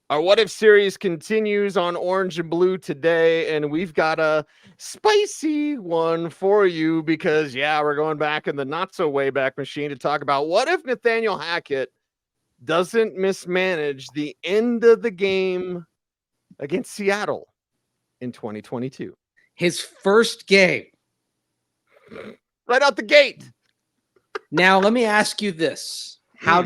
Our What If series continues on Orange and Blue today, and we've got a spicy one for you because, yeah, we're going back in the not so way back machine to talk about what if Nathaniel Hackett doesn't mismanage the end of the game against Seattle in 2022. His first game. Right out the gate. Now, let me ask you this. How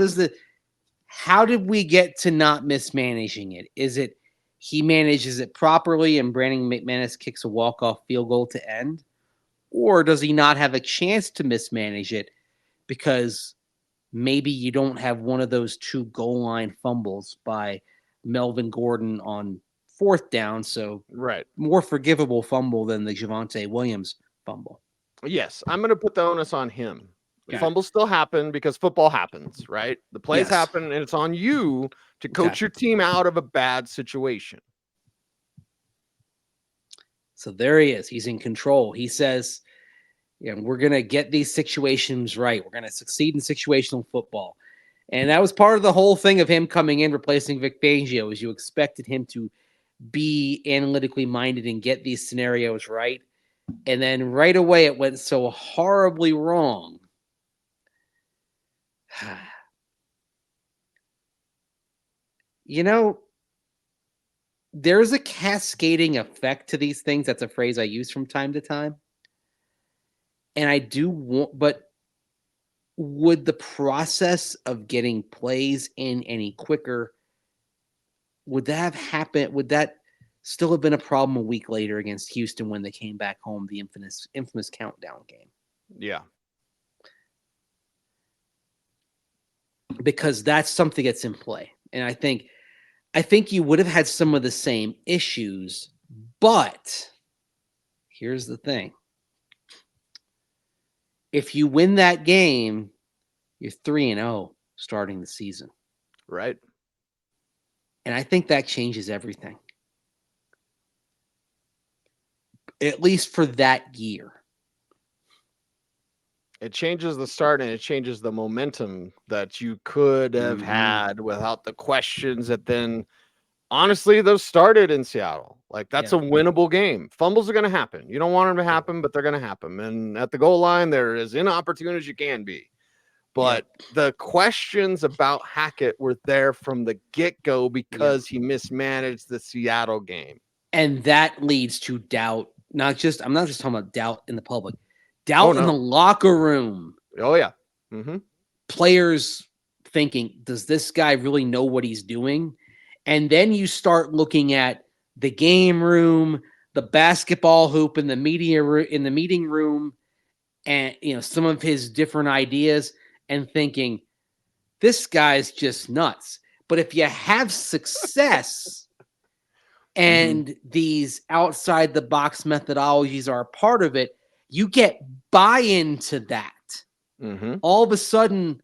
did we get to not mismanaging it? Is it he manages it properly and Brandon McManus kicks a walk-off field goal to end? Or does he not have a chance to mismanage it because maybe you don't have one of those two goal line fumbles by Melvin Gordon on fourth down, so more forgivable fumble than the Javonte Williams fumble? Yes, I'm going to put the onus on him. The fumbles still happen because football happens, right? The plays happen, and it's on you to coach your team out of a bad situation. So there he is. He's in control. He says, we're going to get these situations right. We're going to succeed in situational football. And that was part of the whole thing of him coming in, replacing Vic Fangio, is you expected him to be analytically minded and get these scenarios right. And then right away it went so horribly wrong. There's a cascading effect to these things. That's a phrase I use from time to time. And I do want, but would the process of getting plays in any quicker, would that have happened? Would that still have been a problem a week later against Houston when they came back home, the infamous countdown game? Yeah. Because that's something that's in play. And I think you would have had some of the same issues, but here's the thing. If you win that game, you're 3-0 starting the season. Right. And I think that changes everything. At least for that year. It changes the start and it changes the momentum that you could have had without the questions that then, honestly, those started in Seattle. Like, that's a winnable game. Fumbles are going to happen. You don't want them to happen, but they're going to happen. And at the goal line, they're as inopportune as you can be. But the questions about Hackett were there from the get-go because he mismanaged the Seattle game. And that leads to doubt. I'm not just talking about doubt in the public. Doubt in the locker room. Oh, yeah. Mm-hmm. Players thinking, does this guy really know what he's doing? And then you start looking at the game room, the basketball hoop in the meeting room, and some of his different ideas, and thinking, this guy's just nuts. But if you have success and these outside the box methodologies are a part of it, you get buy-in to that. All of a sudden,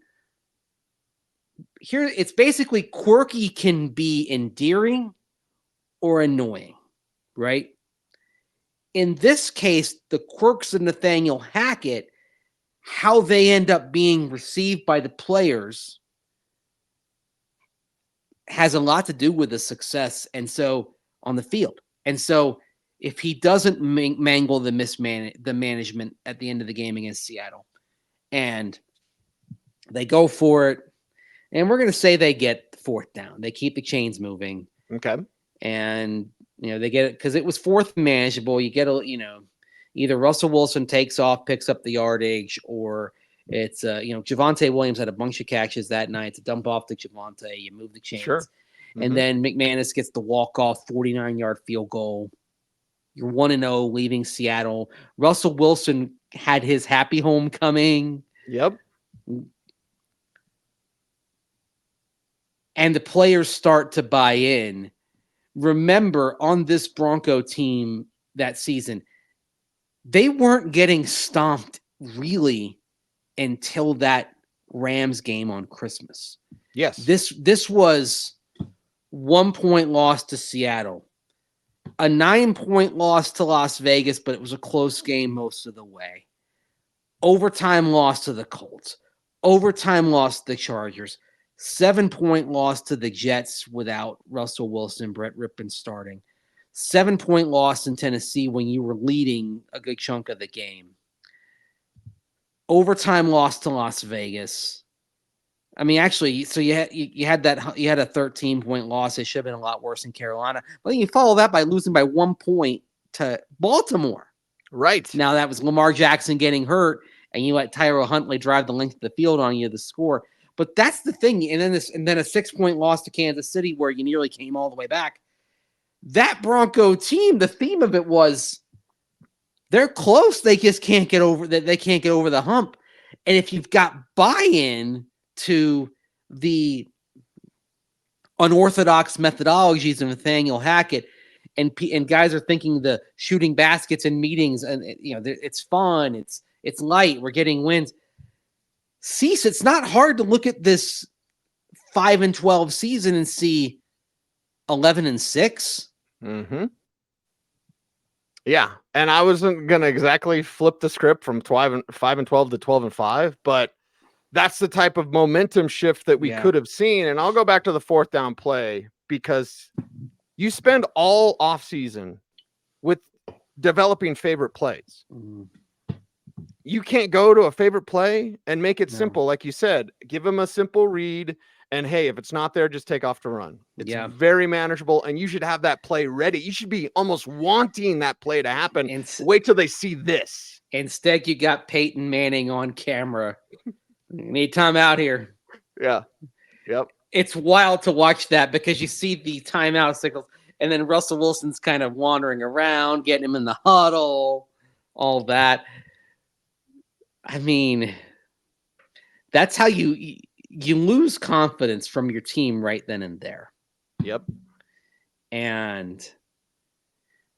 here it's basically quirky can be endearing or annoying, right? In this case, the quirks of Nathaniel Hackett, how they end up being received by the players, has a lot to do with the success and so on the field. And so if he doesn't mangle the management at the end of the game against Seattle, and they go for it, and we're going to say they get fourth down. They keep the chains moving. Okay. And, they get it because it was fourth manageable. You get either Russell Wilson takes off, picks up the yardage, or it's, Javonte Williams had a bunch of catches that night to dump off to Javonte. You move the chains. Sure. And then McManus gets the walk-off 49-yard field goal. You're 1-0 leaving Seattle. Russell Wilson had his happy homecoming. Yep. And the players start to buy in. Remember, on this Bronco team that season, they weren't getting stomped really until that Rams game on Christmas. Yes. This was 1-point loss to Seattle, a 9-point loss to Las Vegas, but it was a close game most of the way. Overtime loss to the Colts, overtime loss to the Chargers, 7-point loss to the Jets without Russell Wilson, Brett Rippon starting. 7-point loss in Tennessee when you were leading a good chunk of the game. Overtime loss to Las Vegas. I mean, actually, so you had a 13-point loss. It should have been a lot worse in Carolina. But then you follow that by losing by 1 point to Baltimore. Right. Now that was Lamar Jackson getting hurt, and you let Tyro Huntley drive the length of the field on you to score. But that's the thing. And then a 6-point loss to Kansas City where you nearly came all the way back. That Bronco team, the theme of it was they're close. They just can't get over that. They can't get over the hump. And if you've got buy-in to the unorthodox methodologies of Nathaniel Hackett, and guys are thinking the shooting baskets in meetings, and it's fun, it's light, we're getting wins. Cease, it's not hard to look at this 5-12 season and see 11-6. Mm-hmm. Yeah, and I wasn't gonna exactly flip the script from 5-12 to 12-5, but that's the type of momentum shift that we could have seen. And I'll go back to the 4th down play, because you spend all offseason with developing favorite plays. Mm. You can't go to a favorite play and make it simple. Like you said, give them a simple read. And hey, if it's not there, just take off to run. It's very manageable, and you should have that play ready. You should be almost wanting that play to happen. And wait till they see this. Instead, you got Peyton Manning on camera. Need time out here. Yeah. Yep. It's wild to watch that, because you see the timeout signals, and then Russell Wilson's kind of wandering around, getting him in the huddle, all that. I mean, that's how you lose confidence from your team right then and there. Yep. And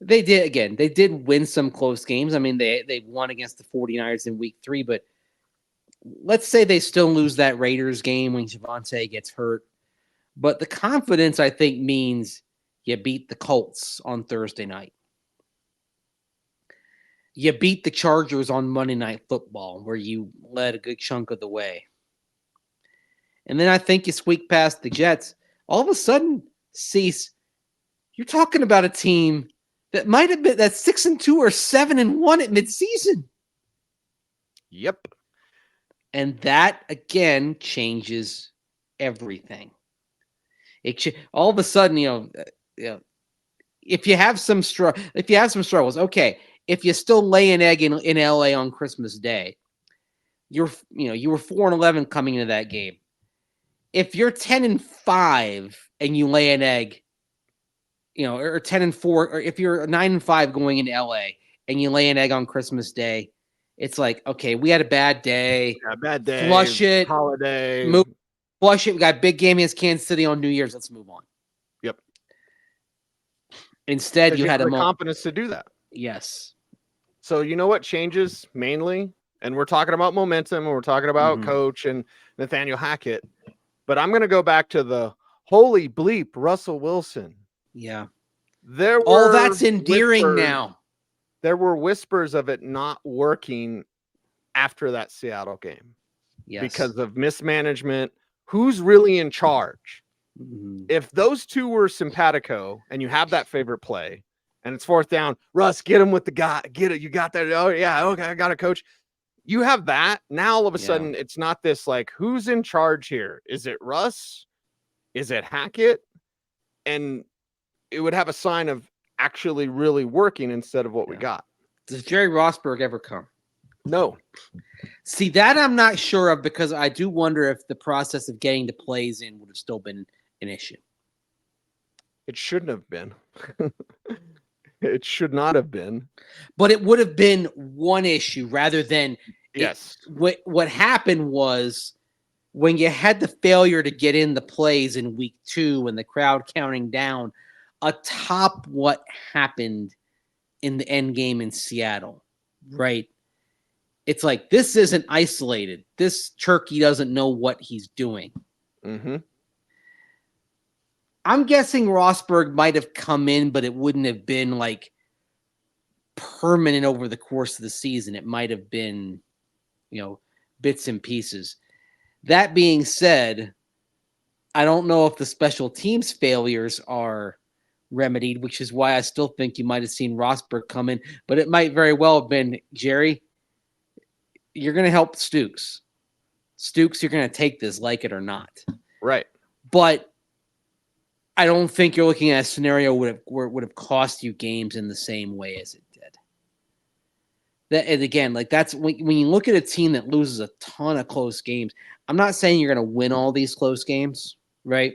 they did win some close games. I mean, they won against the 49ers in week 3, but let's say they still lose that Raiders game when Javonte gets hurt. But the confidence, I think, means you beat the Colts on Thursday night. You beat the Chargers on Monday Night Football, where you led a good chunk of the way. And then I think you squeak past the Jets. All of a sudden, Cease, you're talking about a team that might have been that's 6-2 or 7-1 at midseason. Yep. And that again changes everything. All of a sudden, if you have some struggles, okay. If you still lay an egg in LA on Christmas Day, you were 4-11 coming into that game. If you're 10-5 and you lay an egg, or 10-4, or if you're 9-5 going into LA and you lay an egg on Christmas Day, it's like, okay, we had a bad day. Yeah, bad day. Flush it. Holiday. Flush it. We got a big game against Kansas City on New Year's. Let's move on. Yep. Instead, you had the confidence to do that. Yes. So you know what changes mainly? And we're talking about momentum, and we're talking about coach and Nathaniel Hackett. But I'm going to go back to the holy bleep, Russell Wilson. Yeah. All that's endearing now. There were whispers of it not working after that Seattle game. Yes. Because of mismanagement. Who's really in charge? Mm-hmm. If those two were simpatico and you have that favorite play and it's 4th down, Russ, get him with the guy. Get it. You got that. Oh, yeah. Okay. I got a coach. You have that. Now, all of a sudden, it's not this like, who's in charge here? Is it Russ? Is it Hackett? And it would have a sign of actually really working instead of what we got. Does Jerry Rosberg ever come? No. See, that I'm not sure of, because I do wonder if the process of getting the plays in would have still been an issue. It shouldn't have been. It should not have been. But it would have been one issue rather than yes. What happened was when you had the failure to get in the plays in week 2 and the crowd counting down atop what happened in the end game in Seattle, right? It's like, this isn't isolated. This turkey doesn't know what he's doing. Mm-hmm. I'm guessing Rosberg might have come in, but it wouldn't have been like permanent over the course of the season. It might have been, bits and pieces. That being said, I don't know if the special teams failures are remedied, which is why I still think you might have seen Rosberg come in, but it might very well have been, Jerry, you're going to help Stooks. Stooks, you're going to take this, like it or not. Right. But I don't think you're looking at a scenario where it would have cost you games in the same way as it did. And again, like that's when you look at a team that loses a ton of close games. I'm not saying you're going to win all these close games, right?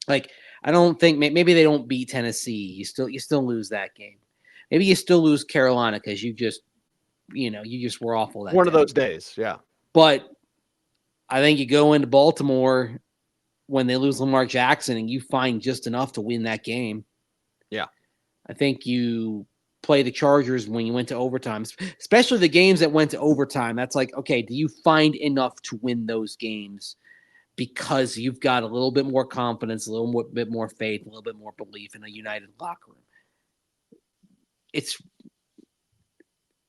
Like I don't think maybe they don't beat Tennessee. You still lose that game. Maybe you still lose Carolina because you just were awful that one day. of those days, yeah. But I think you go into Baltimore when they lose Lamar Jackson and you find just enough to win that game. Yeah. I think you play the Chargers when you went to overtime, especially the games that went to overtime. That's like, okay, do you find enough to win those games because you've got a little bit more confidence, a little bit more faith, a little bit more belief in a united locker room?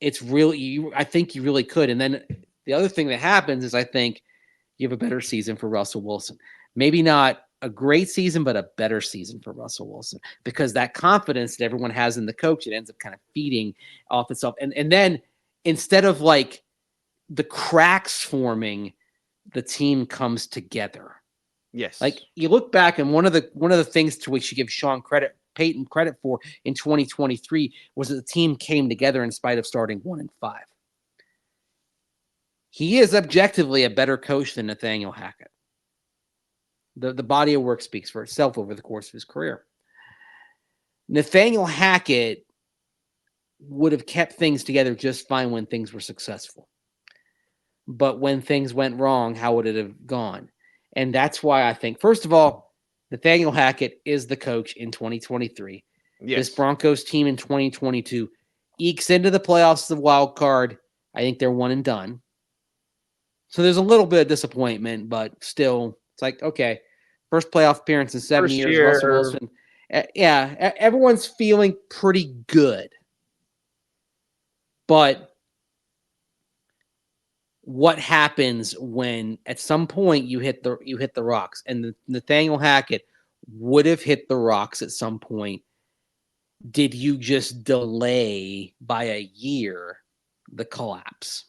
It's really, I think you really could. And then the other thing that happens is I think you have a better season for Russell Wilson. Maybe not a great season, but a better season for Russell Wilson because that confidence that everyone has in the coach, it ends up kind of feeding off itself. And then instead of like the cracks forming, the team comes together. Yes. Like you look back and one of the things to which you give Sean Payton credit for in 2023 was that the team came together in spite of starting 1-5. He is objectively a better coach than Nathaniel Hackett. The body of work speaks for itself over the course of his career. Nathaniel Hackett would have kept things together just fine when things were successful. But when things went wrong, how would it have gone? And that's why I think, first of all, Nathaniel Hackett is the coach in 2023. Yes. This Broncos team in 2022 ekes into the playoffs as a wild card. I think they're one and done. So there's a little bit of disappointment, but still, it's like, okay, first playoff appearance in 7 years. Russell Wilson. Yeah, everyone's feeling pretty good. But what happens when at some point you hit the rocks? And Nathaniel Hackett would have hit the rocks at some point. Did you just delay by a year the collapse?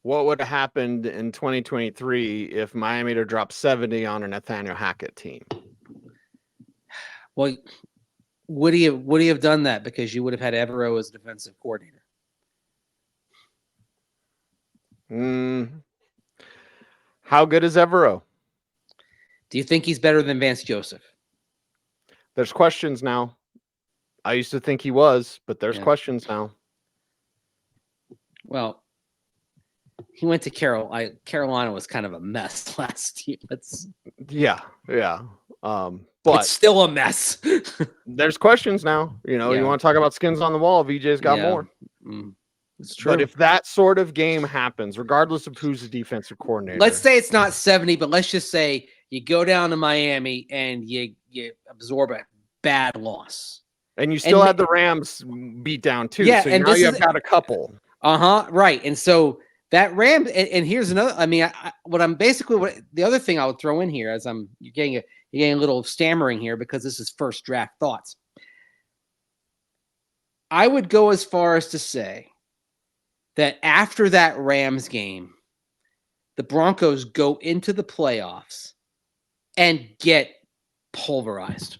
What would have happened in 2023 if Miami had dropped 70 on a Nathaniel Hackett team? Well, would he have done that because you would have had Evero as defensive coordinator? How good is Evero? Do you think he's better than Vance Joseph? There's questions now. I used to think he was, but there's questions now. Well, he went to Carolina was kind of a mess last year. Yeah. But it's still a mess. There's questions now. You want to talk about skins on the wall. VJ's got more. It's true. But if that sort of game happens, regardless of who's the defensive coordinator, let's say it's not 70, but let's just say you go down to Miami and you absorb a bad loss. And you still had the Rams beat down too. Yeah, so and now you've got a couple. Right. And so that Rams, and here's another. I mean, the other thing I would throw in here as you're getting a little stammering here because this is first draft thoughts. I would go as far as to say that after that Rams game, the Broncos go into the playoffs and get pulverized.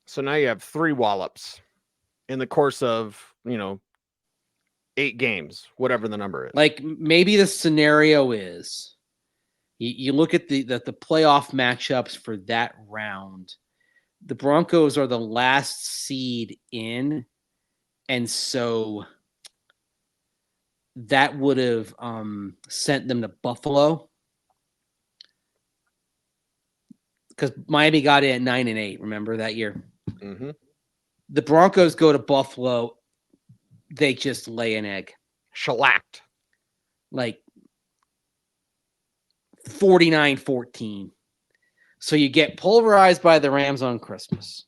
So now you have 3 wallops in the course of, 8 games, whatever the number is. Like maybe the scenario is you look at the playoff matchups for that round. The Broncos are the last seed in, and so that would have sent them to Buffalo because Miami got in at 9-8. Remember that year? Mm-hmm. The Broncos go to Buffalo. They just lay an egg. Shellacked. Like 49-14. So you get pulverized by the Rams on Christmas.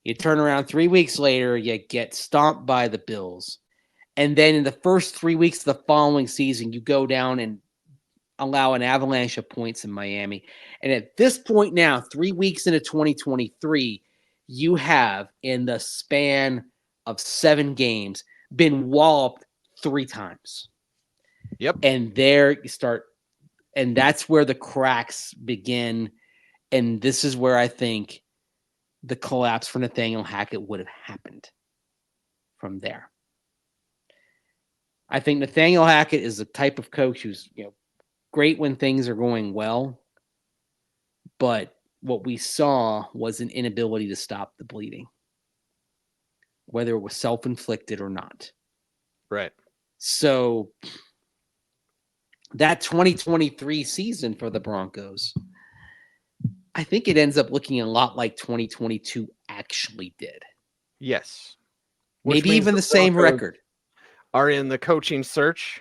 You turn around 3 weeks later, you get stomped by the Bills. And then in the first 3 weeks of the following season, you go down and allow an avalanche of points in Miami. And at this point now, 3 weeks into 2023, you have, in the span of 7 games, been walloped 3 times. Yep. And there you start, and that's where the cracks begin. And this is where I think the collapse for Nathaniel Hackett would have happened from there. I think Nathaniel Hackett is the type of coach who's, great when things are going well, but what we saw was an inability to stop the bleeding, whether it was self-inflicted or not. Right. So that 2023 season for the Broncos, I think it ends up looking a lot like 2022 actually did. Yes. Maybe even the same record. Are in the coaching search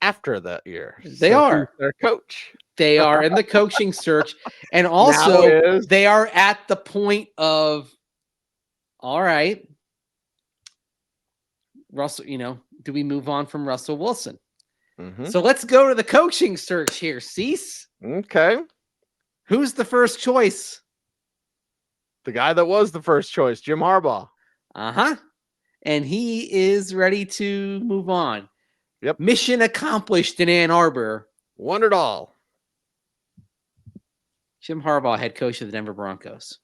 after that year. They are their coach. They are in the coaching search. And also they are at the point of, all right, Russell, do we move on from Russell Wilson? Mm-hmm. So let's go to the coaching search here. Cease. Okay. Who's the first choice? The guy that was the first choice, Jim Harbaugh. Uh-huh. And he is ready to move on. Yep. Mission accomplished in Ann Arbor. Won it all. Jim Harbaugh, head coach of the Denver Broncos.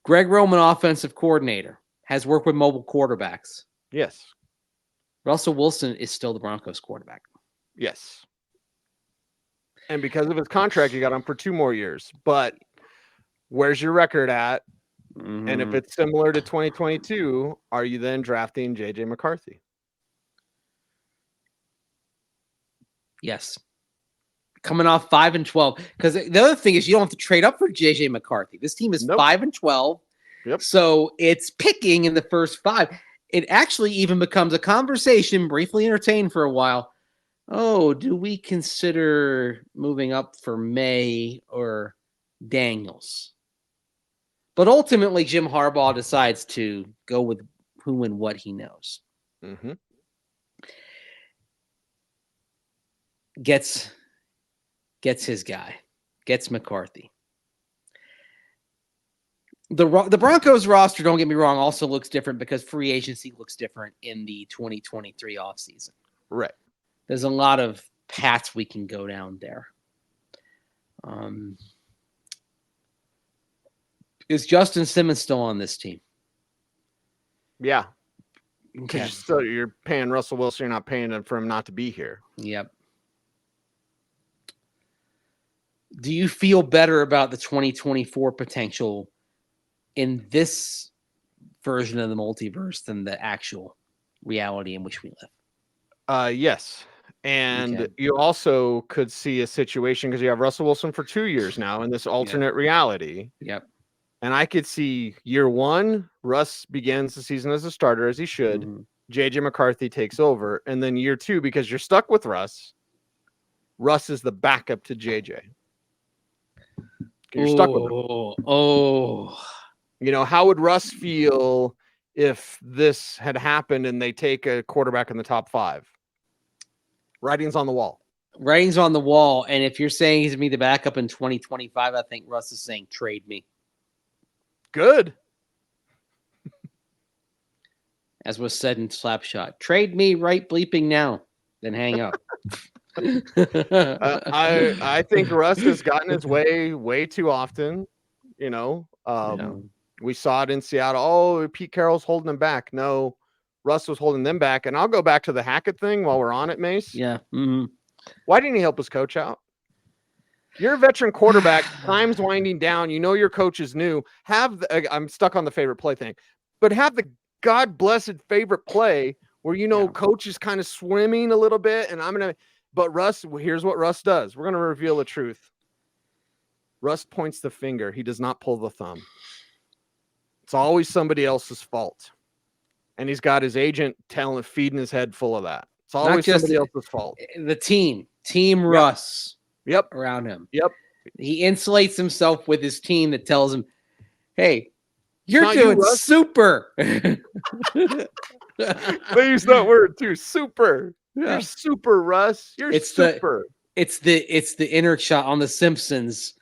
Greg Roman, offensive coordinator, has worked with mobile quarterbacks. Yes. Russell Wilson is still the Broncos quarterback. Yes. And because of his contract, you got him for 2 more years. But where's your record at? Mm-hmm. And if it's similar to 2022, are you then drafting J.J. McCarthy? Yes. Coming off 5-12. Because the other thing is you don't have to trade up for J.J. McCarthy. This team is 5-12. Yep. So it's picking in the first 5. It actually even becomes a conversation, briefly entertained for a while. Oh, do we consider moving up for May or Daniels? But ultimately, Jim Harbaugh decides to go with who and what he knows. Mm-hmm. Gets his guy. Gets McCarthy. The Broncos roster, don't get me wrong, also looks different because free agency looks different in the 2023 offseason. Right. There's a lot of paths we can go down there. Is Justin Simmons still on this team? Yeah. Okay. You're paying Russell Wilson. You're not paying him for him not to be here. Yep. Do you feel better about the 2024 potential in this version of the multiverse than the actual reality in which we live? Yes. And you also could see a situation because you have Russell Wilson for 2 years now in this alternate reality. Yep. And I could see year 1, Russ begins the season as a starter, as he should. Mm-hmm. J.J. McCarthy takes over. And then year 2, because you're stuck with Russ is the backup to J.J. You're stuck with him. How would Russ feel if this had happened and they take a quarterback in the top 5? Writing's on the wall. Writing's on the wall. And if you're saying he's going to be the backup in 2025, I think Russ is saying trade me. Good. As was said in Slapshot, trade me right bleeping now, then hang up. I think Russ has gotten his way too often. We saw it in Seattle. Oh, Pete Carroll's holding him back. No, Russ was holding them back. And I'll go back to the Hackett thing while we're on it, Mace. Yeah. Mm-hmm. Why didn't he help his coach out? You're a veteran quarterback. Time's winding down. Your coach is new. I'm stuck on the favorite play thing, but have the God blessed favorite play where coach is kind of swimming a little bit, and but Russ. Here's what Russ does. We're gonna reveal the truth. Russ points the finger. He does not pull the thumb. It's always somebody else's fault, and he's got his agent feeding his head full of that. It's always somebody else's fault. The team Russ. Yep. Around him. Yep. He insulates himself with his team that tells him, hey, you're doing super. They use that word too. Super. You're super, Russ. You're super. It's the inner child on The Simpsons.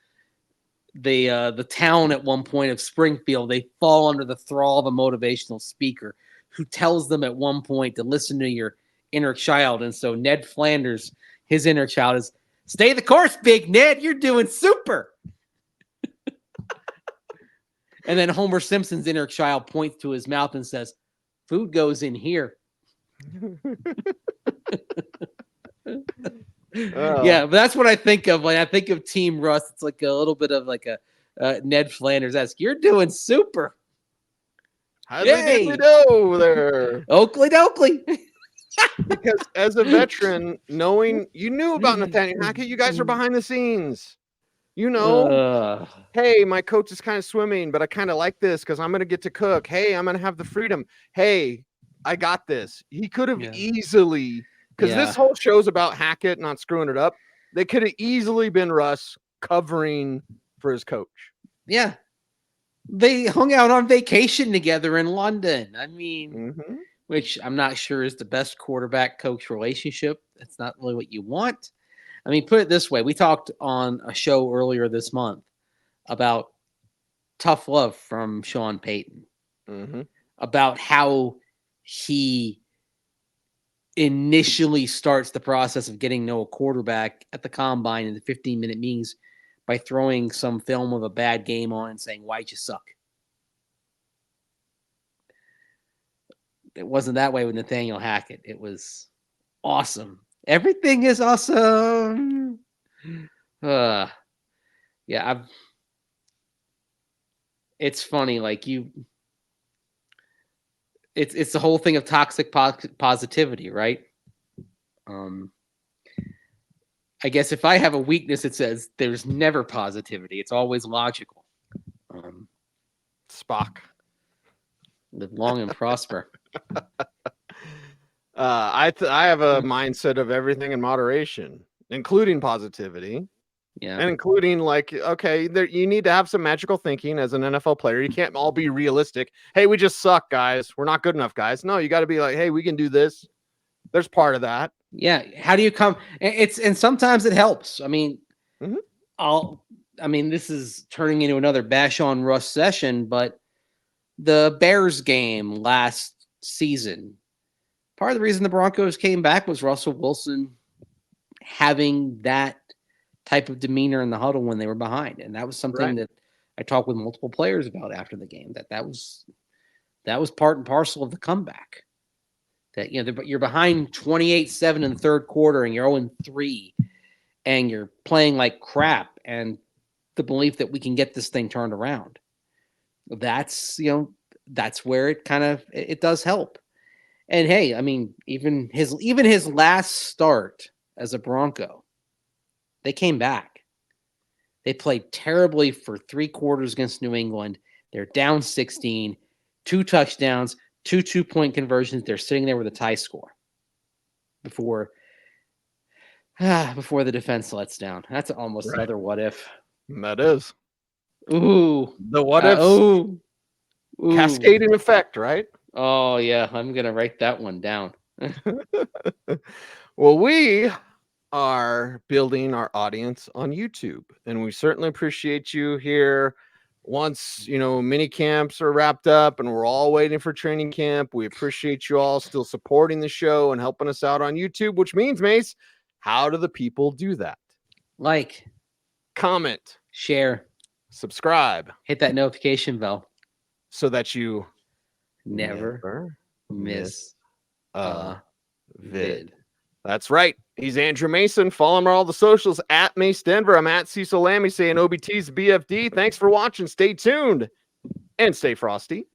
The town at one point of Springfield, they fall under the thrall of a motivational speaker who tells them at one point to listen to your inner child. And so Ned Flanders, his inner child is, stay the course, big Ned. You're doing super. And then Homer Simpson's inner child points to his mouth and says, food goes in here. Yeah, but that's what I think of when I think of Team Russ. It's like a little bit of like a Ned Flanders-esque. You're doing super. How did we know there? Oakley dokley. Because as a veteran, knowing you knew about Nathaniel Hackett, you guys are behind the scenes. You know, hey, my coach is kind of swimming, but I kind of like this because I'm going to get to cook. Hey, I'm going to have the freedom. Hey, I got this. He could have easily, because this whole show's about Hackett not screwing it up. They could have easily been Russ covering for his coach. Yeah. They hung out on vacation together in London. I mean, which I'm not sure is the best quarterback coach relationship. That's not really what you want. I mean, put it this way. We talked on a show earlier this month about tough love from Sean Payton, about how he initially starts the process of getting to know a quarterback at the combine in the 15-minute meetings by throwing some film of a bad game on and saying, why'd you suck? It wasn't that way with Nathaniel Hackett. It was awesome. Everything is awesome. It's funny. Like it's the whole thing of toxic positivity, right? I guess if I have a weakness, it says there's never positivity. It's always logical. Spock. Live long and prosper. I have a mindset of everything in moderation, including positivity. Yeah. And including like, okay, you need to have some magical thinking as an NFL player. You can't all be realistic. Hey, we just suck, guys. We're not good enough, guys. No, you got to be like, hey, we can do this. There's part of that. Yeah. How do you come? And sometimes it helps. I mean, this is turning into another bash on Russ session, but the Bears game last season, part of the reason the Broncos came back was Russell Wilson having that type of demeanor in the huddle when they were behind. And that was something that I talked with multiple players about after the game, that was part and parcel of the comeback. That, you know, you're behind 28-7 in the third quarter and you're 0-3 and you're playing like crap, and the belief that we can get this thing turned around. That's where it kind of, it does help. And hey, I mean, even his last start as a Bronco, they came back. They played terribly for 3 quarters against New England. They're down 16, 2 touchdowns, 2 2-point conversions. They're sitting there with a tie score before the defense lets down. That's almost another what if. That is. Ooh. The what if cascading effect, right? Oh, yeah. I'm going to write that one down. Well, we are building our audience on YouTube, and we certainly appreciate you here. Once, mini camps are wrapped up and we're all waiting for training camp, we appreciate you all still supporting the show and helping us out on YouTube, which means, Mace, how do the people do that? Like, comment, share, subscribe, hit that notification bell so that you never miss a vid. That's right. He's Andrew Mason. Follow him on all the socials at Mace Denver. I'm at Cecil Lammey saying OBT's BFD. Thanks for watching. Stay tuned and stay frosty.